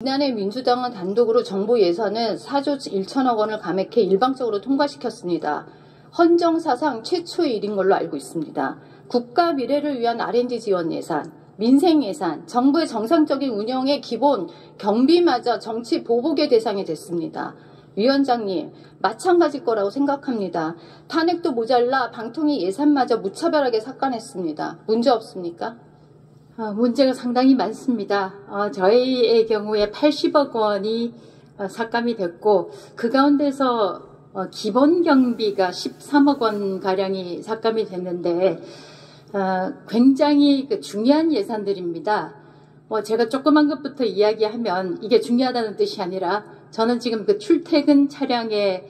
지난해 민주당은 단독으로 정부 예산은 4조 1천억 원을 감액해 일방적으로 통과시켰습니다. 헌정사상 최초의 일인 걸로 알고 있습니다. 국가 미래를 위한 R&D 지원 예산, 민생 예산, 정부의 정상적인 운영의 기본 경비마저 정치 보복의 대상이 됐습니다. 위원장님, 마찬가지일 거라고 생각합니다. 탄핵도 모자라 방통위 예산마저 무차별하게 삭감했습니다. 문제 없습니까? 문제가 상당히 많습니다. 저희의 경우에 80억 원이 삭감이 됐고 그 가운데서 기본 경비가 13억 원 가량이 삭감이 됐는데 굉장히 중요한 예산들입니다. 제가 조그만 것부터 이야기하면 이게 중요하다는 뜻이 아니라 저는 지금 그 출퇴근 차량의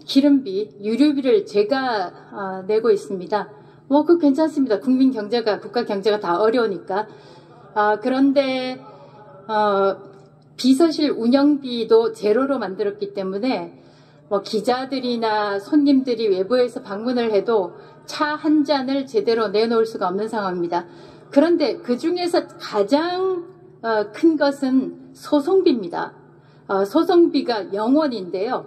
기름비, 유류비를 제가 내고 있습니다. 그거 괜찮습니다. 국민 경제가, 국가 경제가 다 어려우니까. 그런데, 비서실 운영비도 제로로 만들었기 때문에, 기자들이나 손님들이 외부에서 방문을 해도 차 한 잔을 제대로 내놓을 수가 없는 상황입니다. 그런데 그 중에서 가장 큰 것은 소송비입니다. 소송비가 0원인데요.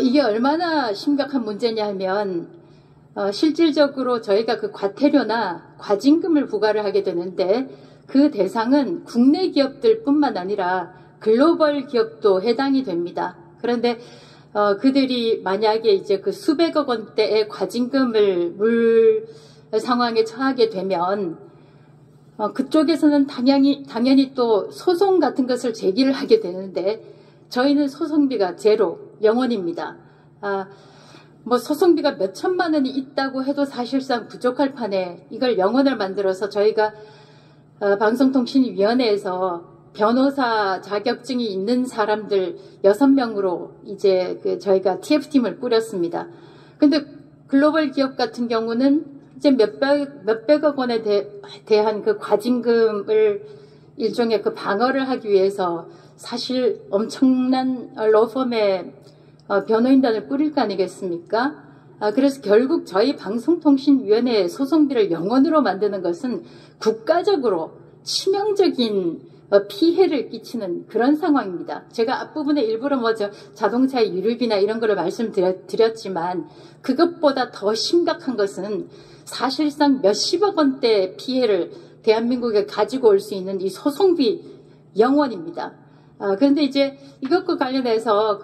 이게 얼마나 심각한 문제냐 하면, 실질적으로 저희가 그 과태료나 과징금을 부과를 하게 되는데 그 대상은 국내 기업들 뿐만 아니라 글로벌 기업도 해당이 됩니다. 그런데 그들이 만약에 이제 그 수백억 원대의 과징금을 물 상황에 처하게 되면 그쪽에서는 당연히 또 소송 같은 것을 제기를 하게 되는데 저희는 소송비가 제로, 0원입니다. 소송비가 몇 천만 원이 있다고 해도 사실상 부족할 판에 이걸 0원을 만들어서 저희가 방송통신위원회에서 변호사 자격증이 있는 사람들 6명으로 이제 저희가 TF팀을 꾸렸습니다. 근데 글로벌 기업 같은 경우는 이제 몇백억 원에 대한 그 과징금을 일종의 그 방어를 하기 위해서 사실 엄청난 로펌의 변호인단을 꾸릴 거 아니겠습니까? 그래서 결국 저희 방송통신위원회 소송비를 0원으로 만드는 것은 국가적으로 치명적인 피해를 끼치는 그런 상황입니다. 제가 앞부분에 일부러 자동차의 유류비나 이런 거를 말씀드렸지만 그것보다 더 심각한 것은 사실상 몇십억 원대 피해를 대한민국에 가지고 올 수 있는 이 소송비 0원입니다. 그런데 이제 이것과 관련해서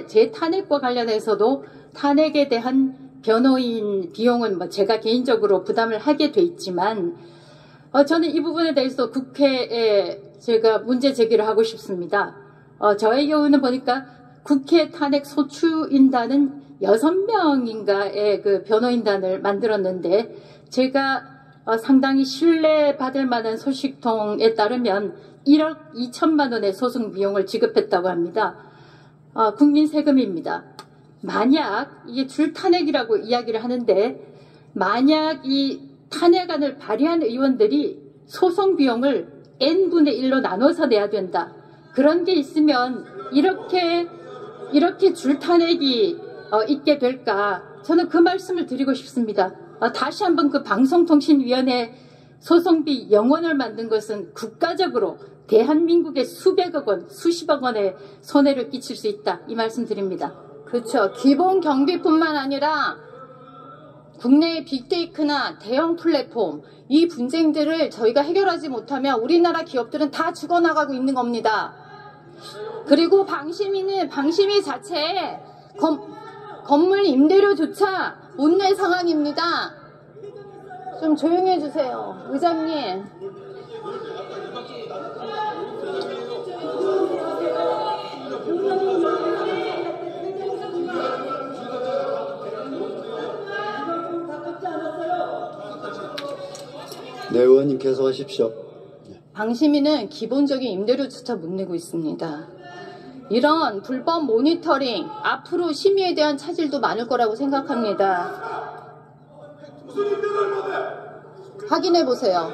재탄핵과 관련해서도 탄핵에 대한 변호인 비용은 제가 개인적으로 부담을 하게 돼 있지만 저는 이 부분에 대해서 국회에 제가 문제 제기를 하고 싶습니다. 저의 경우는 보니까 국회 탄핵 소추인단은 6명인가의 그 변호인단을 만들었는데 제가 상당히 신뢰받을 만한 소식통에 따르면 1억 2천만 원의 소송 비용을 지급했다고 합니다. 국민 세금입니다. 만약 이게 줄탄핵이라고 이야기를 하는데 만약 이 탄핵안을 발의한 의원들이 소송 비용을 n분의 1로 나눠서 내야 된다. 그런 게 있으면 이렇게 줄탄핵이 있게 될까? 저는 그 말씀을 드리고 싶습니다. 다시 한번 그 방송통신위원회 소송비 0원을 만든 것은 국가적으로 대한민국의 수백억 원, 수십억 원의 손해를 끼칠 수 있다. 이 말씀 드립니다. 그렇죠. 기본 경비뿐만 아니라 국내의 빅테이크나 대형 플랫폼 이 분쟁들을 저희가 해결하지 못하면 우리나라 기업들은 다 죽어나가고 있는 겁니다. 그리고 방심위 자체에 건물 임대료조차 못 낼 상황입니다. 좀 조용히 해주세요. 의장님. 네, 의원님 계속하십시오. 방심위는 기본적인 임대료조차 못 내고 있습니다. 이런 불법 모니터링, 앞으로 심의에 대한 차질도 많을 거라고 생각합니다. 확인해 보세요.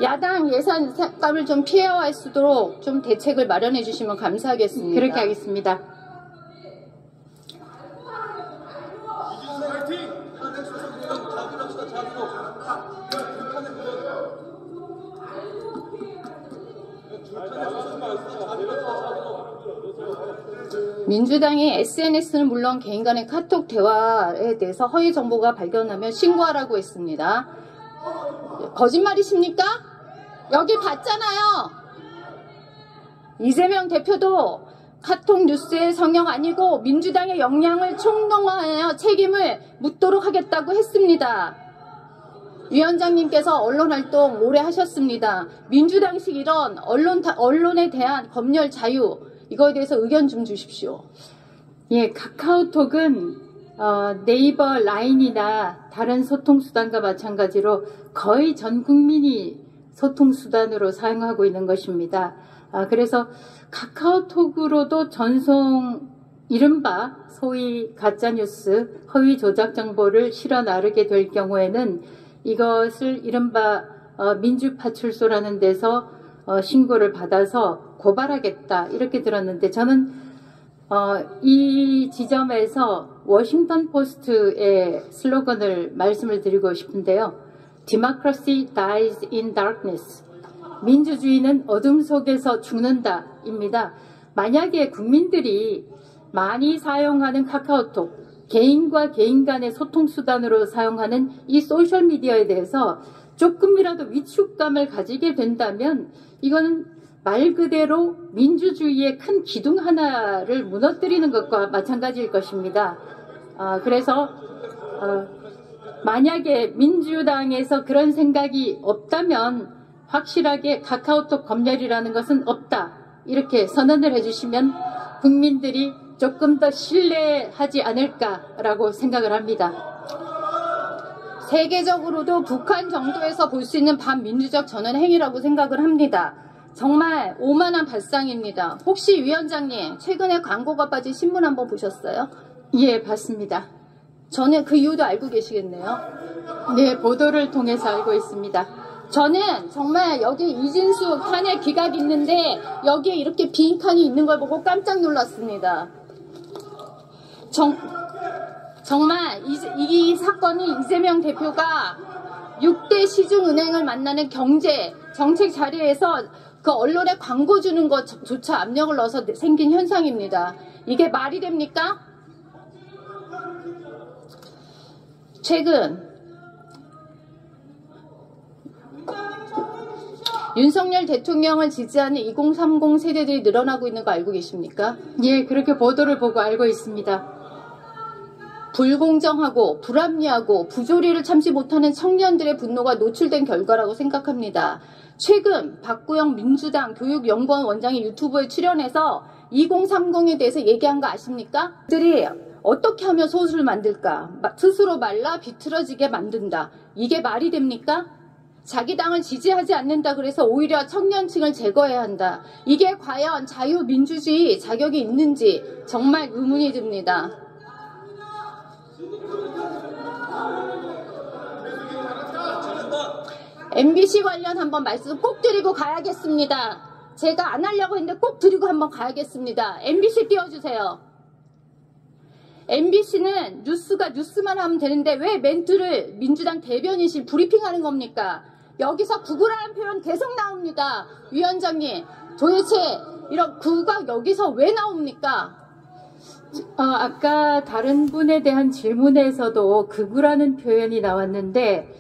야당 예산 삭감을 좀 피해갈 수 있도록 좀 대책을 마련해 주시면 감사하겠습니다. 그렇게 하겠습니다. 민주당이 SNS는 물론 개인 간의 카톡 대화에 대해서 허위 정보가 발견하면 신고하라고 했습니다. 거짓말이십니까? 여기 봤잖아요. 이재명 대표도 카톡 뉴스의 성형 아니고 민주당의 역량을 총동원하여 책임을 묻도록 하겠다고 했습니다. 위원장님께서 언론활동 오래 하셨습니다. 민주당식 이런 언론에 대한 검열 자유, 이거에 대해서 의견 좀 주십시오. 예, 카카오톡은 네이버 라인이나 다른 소통수단과 마찬가지로 거의 전 국민이 소통수단으로 사용하고 있는 것입니다. 그래서 카카오톡으로도 전송, 이른바 소위 가짜뉴스, 허위 조작 정보를 실어 나르게 될 경우에는 이것을 이른바 민주파출소라는 데서 신고를 받아서 고발하겠다 이렇게 들었는데, 저는 이 지점에서 워싱턴 포스트의 슬로건을 말씀을 드리고 싶은데요. Democracy dies in darkness. 민주주의는 어둠 속에서 죽는다 입니다. 만약에 국민들이 많이 사용하는 카카오톡, 개인과 개인 간의 소통수단으로 사용하는 이 소셜미디어에 대해서 조금이라도 위축감을 가지게 된다면 이거는 말 그대로 민주주의의 큰 기둥 하나를 무너뜨리는 것과 마찬가지일 것입니다. 그래서 만약에 민주당에서 그런 생각이 없다면 확실하게 카카오톡 검열이라는 것은 없다, 이렇게 선언을 해주시면 국민들이 조금 더 신뢰하지 않을까라고 생각을 합니다. 세계적으로도 북한 정도에서 볼 수 있는 반민주적 전원 행위라고 생각을 합니다. 정말 오만한 발상입니다. 혹시 위원장님, 최근에 광고가 빠진 신문 한번 보셨어요? 예, 봤습니다. 저는 그 이유도 알고 계시겠네요. 네, 보도를 통해서 알고 있습니다. 저는 정말 여기 이진숙 탄핵 기각이 있는데 여기에 이렇게 빈칸이 있는 걸 보고 깜짝 놀랐습니다. 정말 이 사건이 이재명 대표가 6대 시중은행을 만나는 경제 정책 자리에서 그 언론에 광고 주는 것조차 압력을 넣어서 생긴 현상입니다. 이게 말이 됩니까? 최근 윤석열 대통령을 지지하는 2030 세대들이 늘어나고 있는 거 알고 계십니까? 예, 그렇게 보도를 보고 알고 있습니다. 불공정하고 불합리하고 부조리를 참지 못하는 청년들의 분노가 노출된 결과라고 생각합니다. 최근 박구영 민주당 교육연구원 원장이 유튜브에 출연해서 2030에 대해서 얘기한 거 아십니까? 그들이 어떻게 하면 소수를 만들까? 스스로 말라 비틀어지게 만든다. 이게 말이 됩니까? 자기 당을 지지하지 않는다 그래서 오히려 청년층을 제거해야 한다. 이게 과연 자유민주주의 자격이 있는지 정말 의문이 듭니다. MBC 관련 한번 말씀 꼭 드리고 가야겠습니다. 제가 안 하려고 했는데 꼭 드리고 한번 가야겠습니다. MBC 띄워주세요. MBC는 뉴스만 하면 되는데 왜 멘트를 민주당 대변인실 브리핑하는 겁니까? 여기서 구구라는 표현 계속 나옵니다. 위원장님, 도대체 이런 구가 여기서 왜 나옵니까? 아까 다른 분에 대한 질문에서도 극우라는 표현이 나왔는데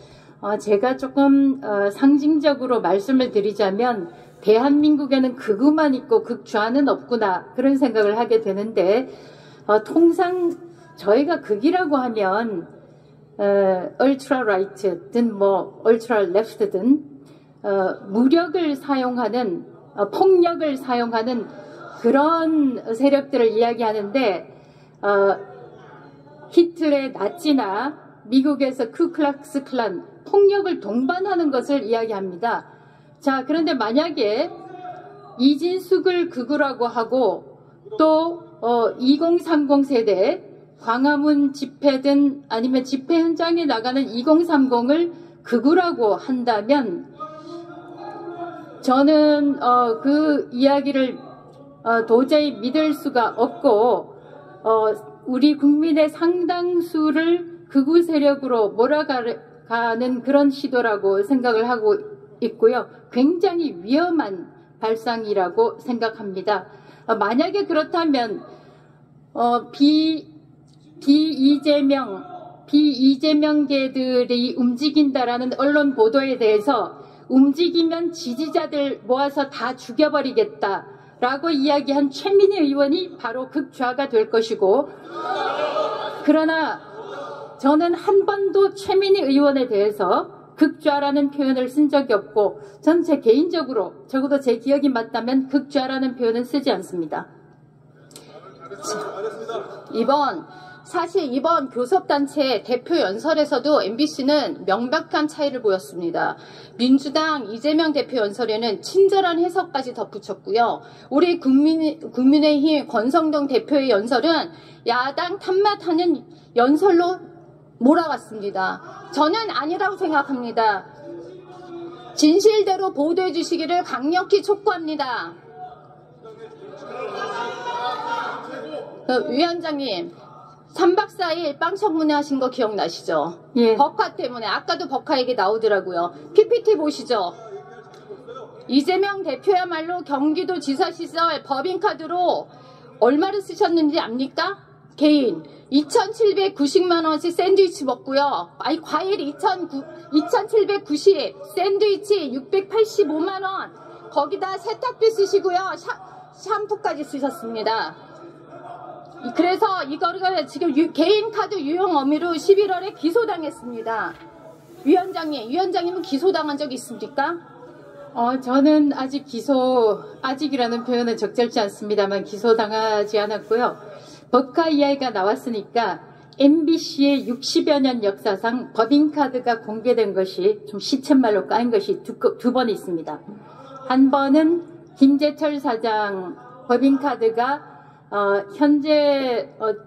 제가 조금 상징적으로 말씀을 드리자면 대한민국에는 극우만 있고 극좌는 없구나, 그런 생각을 하게 되는데 통상 저희가 극이라고 하면 ultra right든 뭐 ultra left든 무력을 사용하는 폭력을 사용하는 그런 세력들을 이야기하는데 히틀러의 나치나 미국에서 쿠클락스 클란 폭력을 동반하는 것을 이야기합니다. 자, 그런데 만약에 이진숙을 극우라고 하고 또 2030 세대 광화문 집회든 아니면 집회 현장에 나가는 2030을 극우라고 한다면 저는 그 이야기를 도저히 믿을 수가 없고 우리 국민의 상당수를 극우 세력으로 몰아가는 그런 시도라고 생각을 하고 있고요. 굉장히 위험한 발상이라고 생각합니다. 만약에 그렇다면 비이재명계들이 움직인다라는 언론 보도에 대해서 움직이면 지지자들 모아서 다 죽여버리겠다라고 이야기한 최민희 의원이 바로 극좌가 될 것이고, 그러나 저는 한 번도 최민희 의원에 대해서 극좌라는 표현을 쓴 적이 없고, 전 제 개인적으로 적어도 제 기억이 맞다면 극좌라는 표현은 쓰지 않습니다. 사실 이번 교섭단체 대표 연설에서도 MBC는 명백한 차이를 보였습니다. 민주당 이재명 대표 연설에는 친절한 해석까지 덧붙였고요. 우리 국민의힘 권성동 대표의 연설은 야당 탓맛하는 연설로 몰아갔습니다. 저는 아니라고 생각합니다. 진실대로 보도해 주시기를 강력히 촉구합니다. 위원장님, 3박 4일 빵 청문회 하신 거 기억나시죠? 예. 법화 때문에. 아까도 법화 얘기 나오더라고요. PPT 보시죠. 이재명 대표야말로 경기도지사 시절 법인카드로 얼마를 쓰셨는지 압니까? 개인 2,790만 원씩 샌드위치 먹고요. 아니, 과일 2,790, 샌드위치 685만 원. 거기다 세탁비 쓰시고요. 샴푸까지 쓰셨습니다. 그래서 이거를 지금 개인 카드 유용 혐의로 11월에 기소당했습니다. 위원장님은 기소당한 적 있습니까? 저는 아직이라는 표현은 적절치 않습니다만 기소당하지 않았고요. 법카 이야기가 나왔으니까 MBC의 60여 년 역사상 법인카드가 공개된 것이 좀 시쳇말로 까인 것이 두 번 있습니다. 한 번은 김재철 사장 법인카드가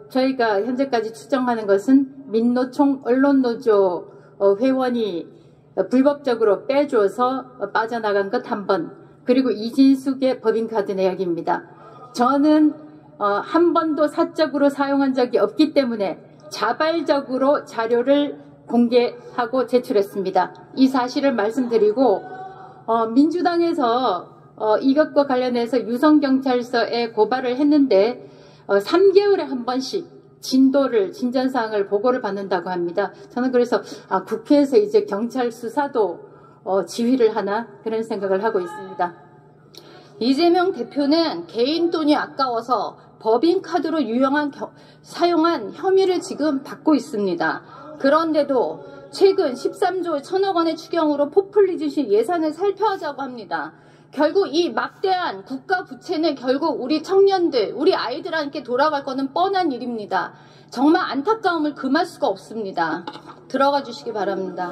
저희가 현재까지 추정하는 것은 민노총 언론노조 회원이 불법적으로 빼줘서 빠져나간 것 한 번, 그리고 이진숙의 법인카드 내역입니다. 저는 한 번도 사적으로 사용한 적이 없기 때문에 자발적으로 자료를 공개하고 제출했습니다. 이 사실을 말씀드리고, 민주당에서 이것과 관련해서 유성경찰서에 고발을 했는데 3개월에 한 번씩 진전사항을 보고를 받는다고 합니다. 저는 그래서 국회에서 이제 경찰 수사도 지휘를 하나 그런 생각을 하고 있습니다. 이재명 대표는 개인 돈이 아까워서 법인카드로 사용한 혐의를 지금 받고 있습니다. 그런데도 최근 13조 1천억 원의 추경으로 포퓰리즘식 예산을 살펴하자고 합니다. 결국 이 막대한 국가 부채는 결국 우리 청년들, 우리 아이들한테 돌아갈 거는 뻔한 일입니다. 정말 안타까움을 금할 수가 없습니다. 들어가 주시기 바랍니다.